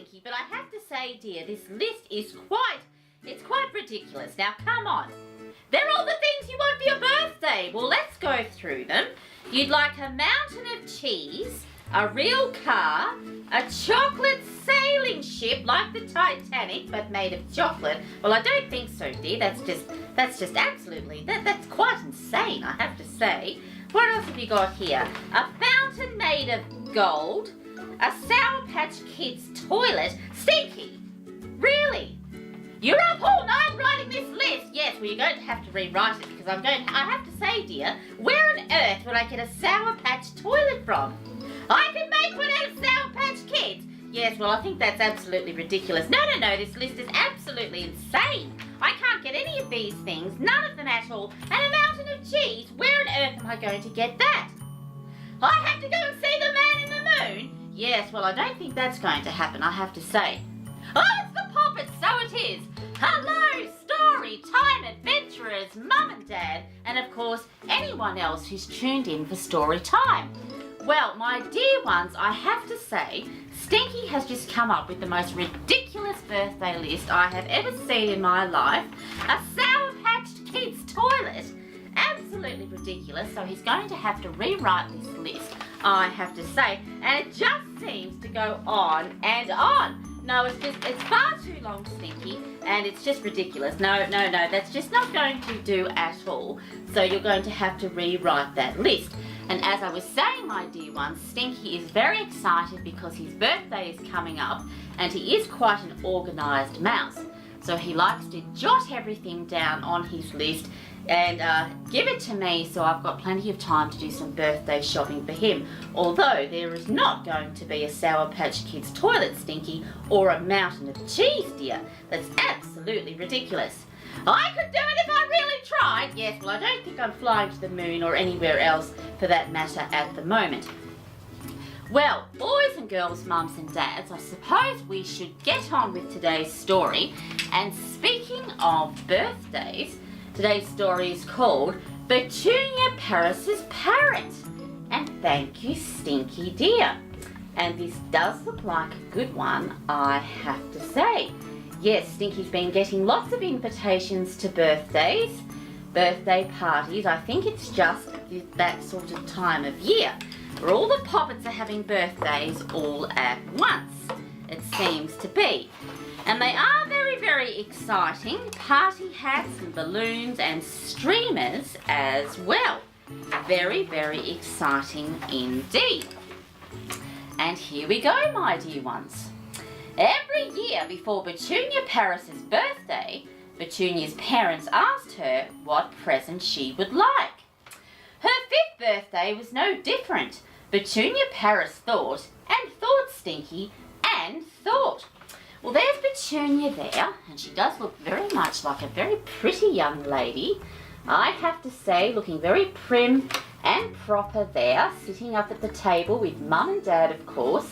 Stinky, but I have to say, dear, this list is quite ridiculous. Now, come on. They're all the things you want for your birthday. Well, let's go through them. You'd like a mountain of cheese, a real car, a chocolate sailing ship like the Titanic, but made of chocolate. Well, I don't think so, dear. That's just absolutely, that's quite insane, I have to say. What else have you got here? A fountain made of gold, a Sour Patch Kids toilet. Stinky, really? You're up all night writing this list. Yes, well, you're going to have to rewrite it because I have to say, dear, where on earth would I get a Sour Patch toilet from? I can make one out of Sour Patch Kids. Yes, well, I think that's absolutely ridiculous. No, this list is absolutely insane. I can't get any of these things, none of them at all. And a mountain of cheese, where on earth am I going to get that? I have to go and see the man in the moon? Yes, well, I don't think that's going to happen, I have to say. Oh, it's the Poppets, so it is. Hello, story time adventurers, Mum and Dad, and of course, anyone else who's tuned in for story time. Well, my dear ones, I have to say, Stinky has just come up with the most ridiculous birthday list I have ever seen in my life. A Sour Patched Kids toilet. Absolutely ridiculous, so he's going to have to rewrite this list, I have to say, and it just seems to go on and on. No, it's far too long, Stinky, and it's just ridiculous. No, that's just not going to do at all. So you're going to have to rewrite that list. And as I was saying, my dear ones, Stinky is very excited because his birthday is coming up, and he is quite an organised mouse. So he likes to jot everything down on his list and give it to me, so I've got plenty of time to do some birthday shopping for him. Although there is not going to be a Sour Patch Kids toilet, Stinky, or a mountain of cheese, dear. That's absolutely ridiculous. I could do it if I really tried. Yes, well, I don't think I'm flying to the moon or anywhere else for that matter at the moment. Well, boys and girls, mums and dads, I suppose we should get on with today's story. And speaking of birthdays, today's story is called Petunia Parrot's Parrot. And thank you, Stinky dear. And this does look like a good one, I have to say. Yes, Stinky's been getting lots of invitations to birthdays, birthday parties. I think it's just that sort of time of year where all the Poppets are having birthdays all at once, it seems to be. And they are very, very exciting. Party hats and balloons and streamers as well. Very, very exciting indeed. And here we go, my dear ones. Every year before Petunia Parrot's birthday, Petunia's parents asked her what present she would like. Her 5th birthday was no different. Petunia Parrot thought and thought, Stinky, and thought. Well, there's Petunia there, and she does look very much like a very pretty young lady. I have to say, looking very prim and proper there, sitting up at the table with Mum and Dad, of course.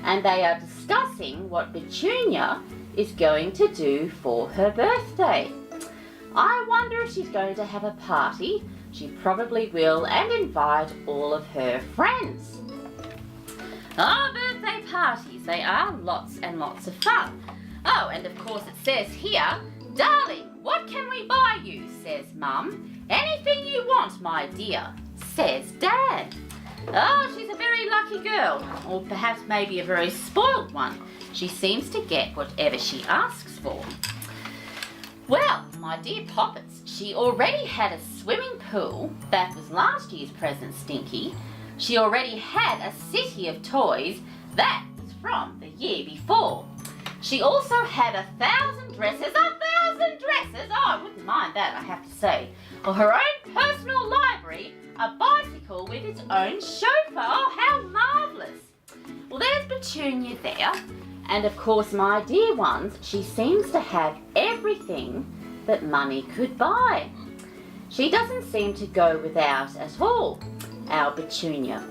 And they are discussing what Petunia is going to do for her birthday. I wonder if she's going to have a party. She probably will, and invite all of her friends. Oh, birthday parties, they are lots and lots of fun. Oh, and of course it says here, darling, what can we buy you, says Mum. Anything you want, my dear, says Dad. Oh, she's a very lucky girl, or perhaps maybe a very spoiled one. She seems to get whatever she asks for. Well, my dear Poppets, she already had a swimming pool. That was last year's present, Stinky. She already had a city of toys. That was from the year before. She also had 1,000 dresses. 1,000 dresses! Oh, I wouldn't mind that, I have to say. Or her own personal library, a bicycle with its own chauffeur. Oh, how marvellous. Well, there's Petunia there. And of course, my dear ones, she seems to have everything that money could buy. She doesn't seem to go without at all, our Petunia.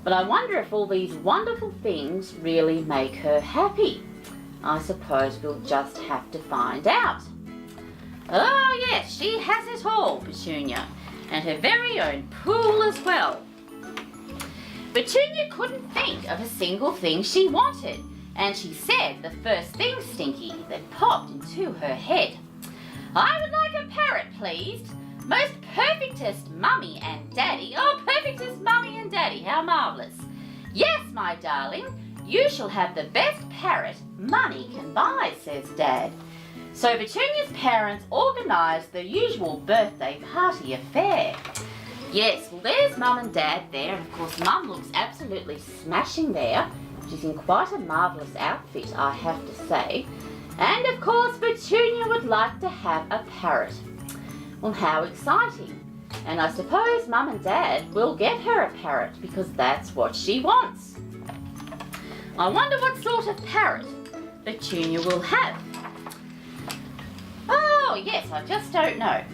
But I wonder if all these wonderful things really make her happy. I suppose we'll just have to find out. Oh yes, she has it all, Petunia, and her very own pool as well. Petunia couldn't think of a single thing she wanted. and she said the first thing, Stinky, that popped into her head. "I would like a parrot, please. Most perfectest mummy and daddy." Oh, perfectest mummy and daddy, how marvellous. "Yes, my darling, you shall have the best parrot money can buy," says Dad. So Petunia's parents organised the usual birthday party affair. Yes, well, there's Mum and Dad there, and of course Mum looks absolutely smashing there. She's in quite a marvellous outfit, I have to say. And of course Petunia would like to have a parrot. Well, how exciting. And I suppose Mum and Dad will get her a parrot because that's what she wants. I wonder what sort of parrot Petunia will have. Oh yes, I just don't know.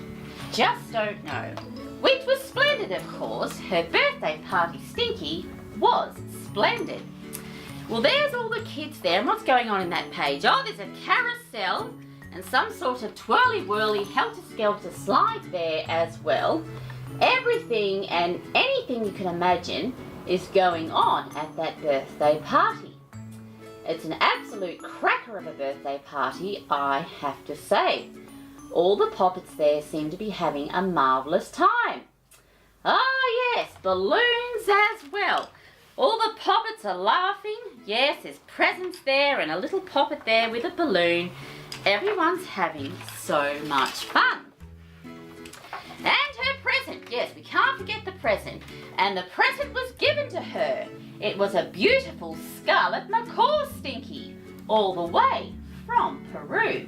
Just don't know. Which was splendid, of course. Her birthday party, Stinky, was splendid. Well, there's all the kids there, and what's going on in that page? Oh, there's a carousel and some sort of twirly-whirly, helter-skelter slide there as well. Everything and anything you can imagine is going on at that birthday party. It's an absolute cracker of a birthday party, I have to say. All the poppets there seem to be having a marvellous time. Oh yes, balloons as well. All the poppets are laughing. Yes, there's presents there and a little poppet there with a balloon. Everyone's having so much fun. And her present, yes, we can't forget the present. And the present was given to her. It was a beautiful scarlet macaw, Stinky, all the way from Peru.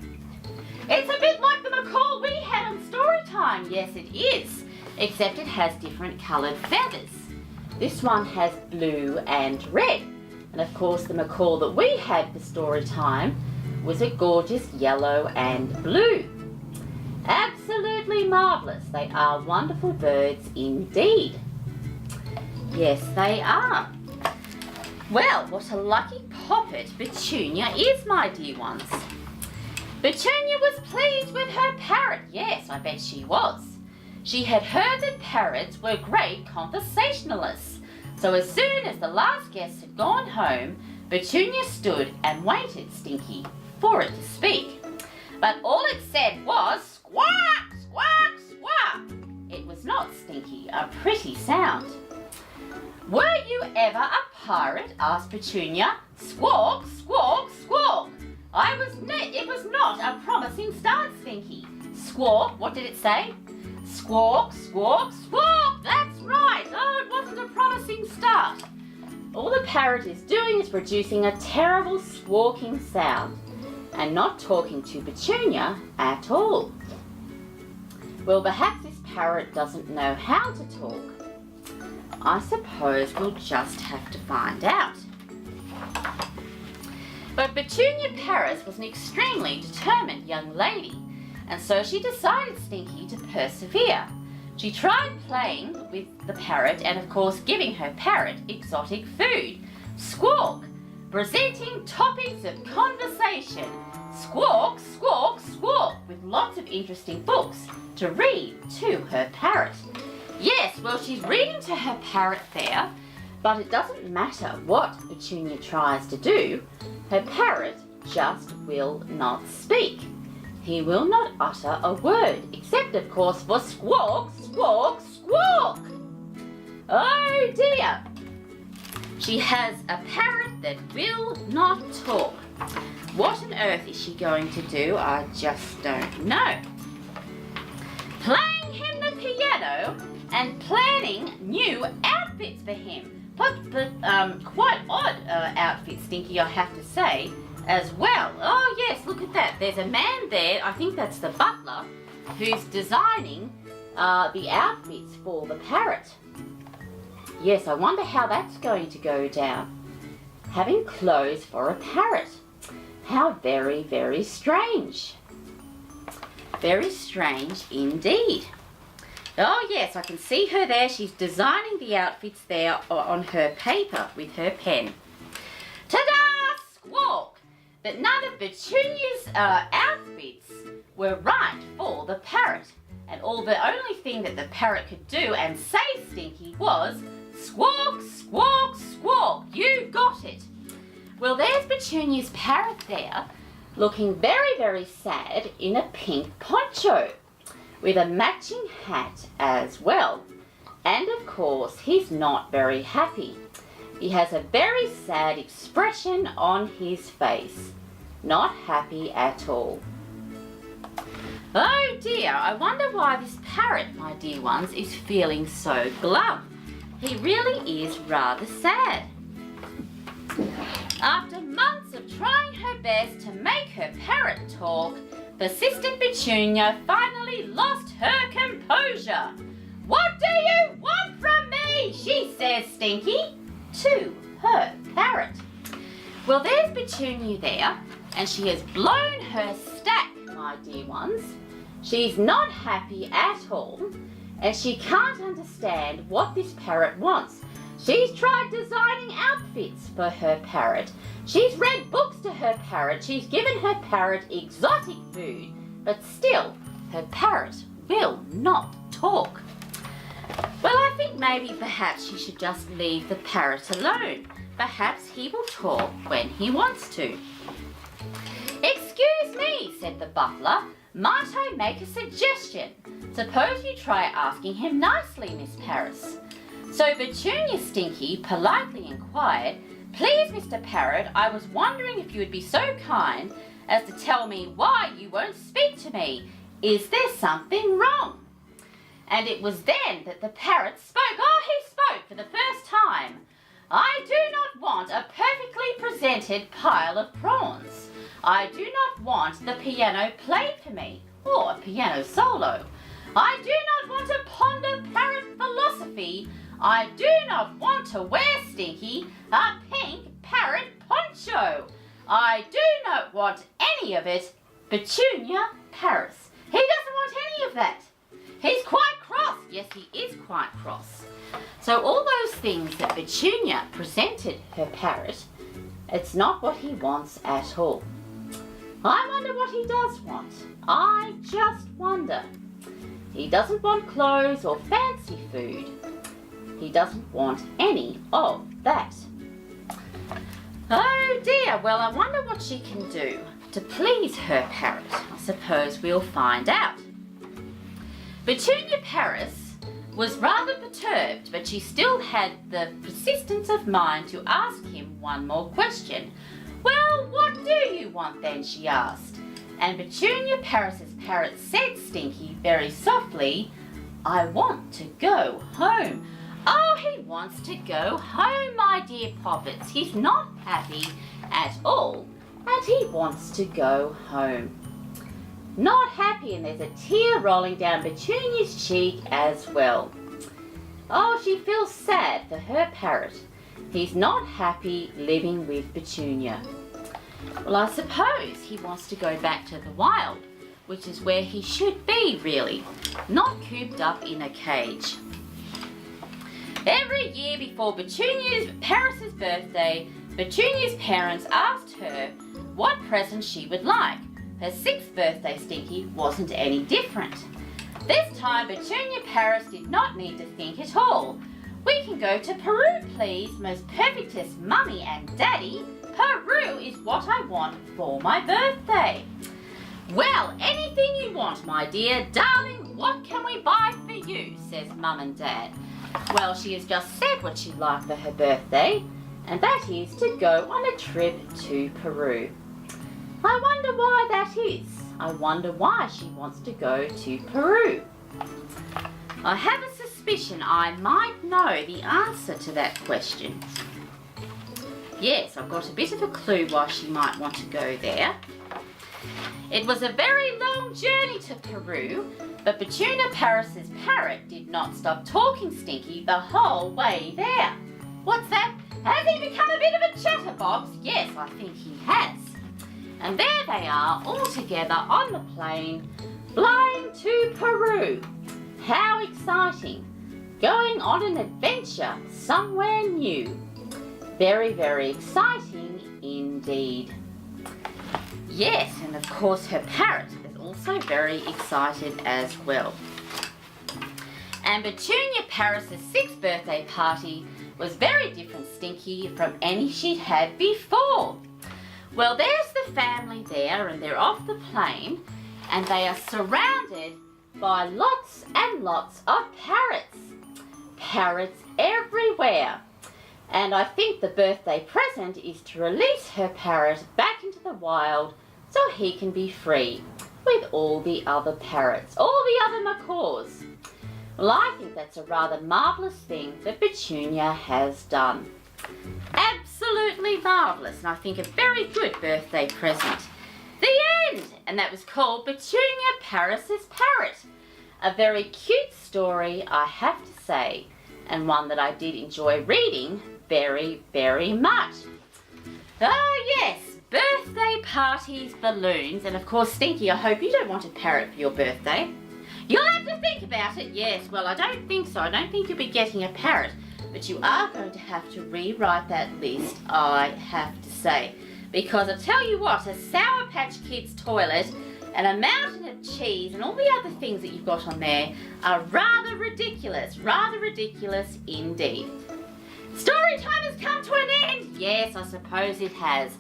It's a bit like the macaw we had on Storytime. Yes, it is, except it has different coloured feathers. This one has blue and red. And of course the macaw that we had for Storytime was a gorgeous yellow and blue. Absolutely marvellous. They are wonderful birds indeed. Yes, they are. Well, what a lucky poppet Petunia is, my dear ones. Petunia was pleased with her parrot. Yes, I bet she was. She had heard that parrots were great conversationalists. So as soon as the last guest had gone home, Petunia stood and waited, Stinky, for it to speak. But all it said was squawk, squawk, squawk. It was not, Stinky, a pretty sound. "Were you ever a pirate?" asked Petunia. "Squawk, squawk, squawk." It was not a promising start, Stinky. Squawk, what did it say? Squawk, squawk, squawk. That's right. Oh, it wasn't a promising start. All the parrot is doing is producing a terrible squawking sound and not talking to Petunia at all. Well, perhaps this parrot doesn't know how to talk. I suppose we'll just have to find out. But Petunia Parrot was an extremely determined young lady, and so she decided, Stinky, to persevere. She tried playing with the parrot and, of course, giving her parrot exotic food. Squawk, presenting topics of conversation. Squawk, squawk, squawk, with lots of interesting books to read to her parrot. Yes, well, she's reading to her parrot there, but it doesn't matter what Petunia tries to do. Her parrot just will not speak. He will not utter a word, except, of course, for squawk, squawk, squawk. Oh dear. She has a parrot that will not talk. What on earth is she going to do? I just don't know. Playing him the piano and planning new outfits for him. But quite odd outfits, Stinky, I have to say, as well. Oh yes, look at that. There's a man there, I think that's the butler, who's designing the outfits for the parrot. Yes, I wonder how that's going to go down. Having clothes for a parrot. How very, very strange. Very strange indeed. Oh yes, I can see her there. She's designing the outfits there on her paper with her pen. Ta-da! Squawk! But none of Petunia's outfits were right for the parrot. And the only thing that the parrot could do and say, Stinky, was squawk, squawk, squawk. You got it. Well, there's Petunia's parrot there, looking very, very sad in a pink poncho, with a matching hat as well. And of course, he's not very happy. He has a very sad expression on his face. Not happy at all. Oh dear, I wonder why this parrot, my dear ones, is feeling so glum. He really is rather sad. After months of trying her best to make her parrot talk, persistent Petunia finally lost her composure. "What do you want from me?" she says, Stinky, to her parrot. Well, there's Petunia there, and she has blown her stack, my dear ones. She's not happy at all, and she can't understand what this parrot wants. She's tried designing outfits for her parrot. She's read books to her parrot. She's given her parrot exotic food, but still, her parrot will not talk. Well, I think maybe perhaps she should just leave the parrot alone. Perhaps he will talk when he wants to. "Excuse me," said the butler. "Might I make a suggestion? Suppose you try asking him nicely, Miss Paris." So Petunia Stinky politely inquired, "Please, Mr. Parrot, I was wondering if you would be so kind as to tell me why you won't speak to me. Is there something wrong?" And it was then that the parrot spoke. Oh, he spoke for the first time. "I do not want a perfectly presented pile of prawns. I do not want the piano played for me, or a piano solo. I do not want to ponder parrot philosophy. I do not want to wear, Stinky, a pink parrot poncho. I do not want any of it, Petunia Paris." He doesn't want any of that. He's quite cross. Yes, he is quite cross. So all those things that Petunia presented her parrot, it's not what he wants at all. I wonder what he does want. I just wonder. He doesn't want clothes or fancy food. He doesn't want any of that. Oh dear, well, I wonder what she can do to please her parrot. I suppose we'll find out. Petunia Paris was rather perturbed, but she still had the persistence of mind to ask him one more question. "Well, what do you want then?" she asked. And Petunia Paris's parrot said, Stinky, very softly, "I want to go home." Oh, he wants to go home, my dear Poppets. He's not happy at all, and he wants to go home. Not happy, and there's a tear rolling down Petunia's cheek as well. Oh, she feels sad for her parrot. He's not happy living with Petunia. Well, I suppose he wants to go back to the wild, which is where he should be, really, not cooped up in a cage. Every year before Petunia's Paris's birthday, Petunia's parents asked her what present she would like. Her 6th birthday, Stinky, wasn't any different. This time, Petunia Paris did not need to think at all. "We can go to Peru, please, most perfectest mummy and daddy. Peru is what I want for my birthday." "Well, anything you want, my dear. Darling, what can we buy for you?" says Mum and Dad. Well, she has just said what she'd like for her birthday, and that is to go on a trip to Peru. I wonder why that is. I wonder why she wants to go to Peru. I have a suspicion I might know the answer to that question. Yes, I've got a bit of a clue why she might want to go there. It was a very long journey to Peru, but Petunia Paris's parrot did not stop talking, Stinky, the whole way there. What's that? Has he become a bit of a chatterbox? Yes, I think he has. And there they are, all together on the plane, flying to Peru. How exciting! Going on an adventure somewhere new. Very, very exciting indeed. Yes, and of course her parrot is also very excited as well. And Petunia Parrot's 6th birthday party was very different, Stinky, from any she'd had before. Well, there's the family there, and they're off the plane, and they are surrounded by lots and lots of parrots. Parrots everywhere. And I think the birthday present is to release her parrot back into the wild so he can be free with all the other parrots, all the other macaws. Well, I think that's a rather marvellous thing that Petunia has done. Absolutely marvellous, and I think a very good birthday present. The end! And that was called Petunia Parrot's Parrot. A very cute story, I have to say, and one that I did enjoy reading very, very much. Oh yes, birthday parties, balloons, and of course, Stinky, I hope you don't want a parrot for your birthday. You'll have to think about it, yes. Well, I don't think so. I don't think you'll be getting a parrot, but you are going to have to rewrite that list, I have to say. Because I tell you what, a Sour Patch Kids toilet and a mountain of cheese and all the other things that you've got on there are rather ridiculous indeed. Story time has come to an end. Yes, I suppose it has.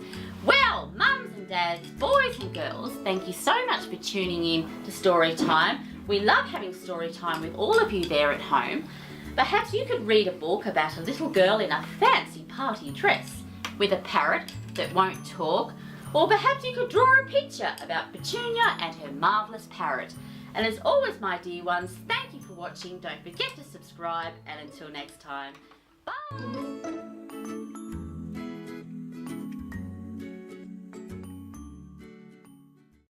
Well, mums and dads, boys and girls, thank you so much for tuning in to Story Time. We love having story time with all of you there at home. Perhaps you could read a book about a little girl in a fancy party dress with a parrot that won't talk, or perhaps you could draw a picture about Petunia and her marvellous parrot. And as always, my dear ones, thank you for watching. Don't forget to subscribe, and until next time, bye!